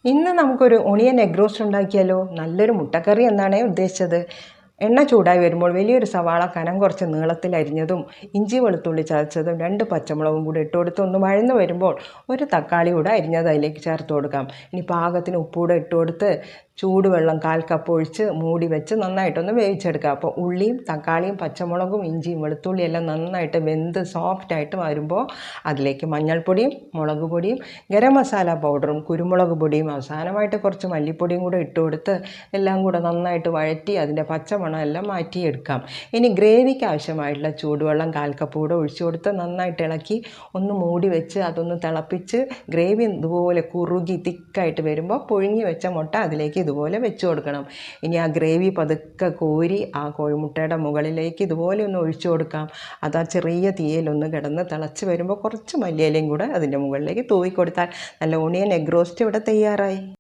ഇന്ന് നമുക്കൊരു onion egg roast ഉണ്ടാക്കിയാലോ? നല്ലൊരു മുട്ടക്കറി എന്നാണേ ഉദ്ദേശിച്ചത്. എണ്ണ ചൂടായി വരുമ്പോൾ വലിയൊരു സവാള കനം കുറച്ച് നീളത്തിൽ അരിഞ്ഞതും ഇഞ്ചി വെളുത്തുള്ളി ചതച്ചതും 2 പച്ചമുളകും കൂടി ഇട്ട് കൊടുത്ത് ഒന്ന് വഴന്ന് വരുമ്പോൾ ഒരു തക്കാളി കൂടെ അരിഞ്ഞത് അതിലേക്ക് ചേർത്ത് കൊടുക്കാം. ഇനി പാകത്തിന് ഉപ്പൂടെ ഇട്ട് കൊടുത്ത് ചൂടുവെള്ളം 1/4 കപ്പ് ഒഴിച്ച് മൂടി വെച്ച് നന്നായിട്ടൊന്ന് വേവിച്ചെടുക്കുക. അപ്പോൾ ഉള്ളിയും തക്കാളിയും പച്ചമുളകും ഇഞ്ചിയും വെളുത്തുള്ളിയും എല്ലാം നന്നായിട്ട് വെന്ത് സോഫ്റ്റായിട്ട് വരുമ്പോൾ അതിലേക്ക് മഞ്ഞൾപ്പൊടിയും മുളക് പൊടിയും ഗരം മസാല പൗഡറും കുരുമുളക് പൊടിയും അവസാനമായിട്ട് കുറച്ച് മല്ലിപ്പൊടിയും കൂടെ ഇട്ട് കൊടുത്ത് എല്ലാം കൂടെ നന്നായിട്ട് വഴറ്റി അതിൻ്റെ പച്ചമണം എല്ലാം മാറ്റിയെടുക്കാം. ഇനി ഗ്രേവിക്ക് ആവശ്യമായിട്ടുള്ള ചൂടുവെള്ളം 1/4 കപ്പ് കൂടെ ഒഴിച്ചു കൊടുത്ത് നന്നായിട്ട് ഇളക്കി ഒന്ന് മൂടി വെച്ച് അതൊന്ന് തിളപ്പിച്ച് ഗ്രേവി ഇതുപോലെ കുറുകി തിക്കായിട്ട് വരുമ്പോൾ പുഴുങ്ങി വെച്ച മുട്ട അതിലേക്ക് ഇതുപോലെ വെച്ച് കൊടുക്കണം. ഇനി ആ ഗ്രേവി പതുക്കെ കോരി ആ കോഴിമുട്ടയുടെ മുകളിലേക്ക് ഇതുപോലെ ഒന്ന് ഒഴിച്ചു കൊടുക്കാം. അത് ആ ചെറിയ തീയിലൊന്ന് കിടന്ന് തിളച്ച് വരുമ്പോൾ കുറച്ച് മല്ലിയിലയും കൂടെ അതിൻ്റെ മുകളിലേക്ക് തൂവി കൊടുത്താൽ നല്ല ഒണിയൻ എഗ് റോസ്റ്റ് ഇവിടെ തയ്യാറായി.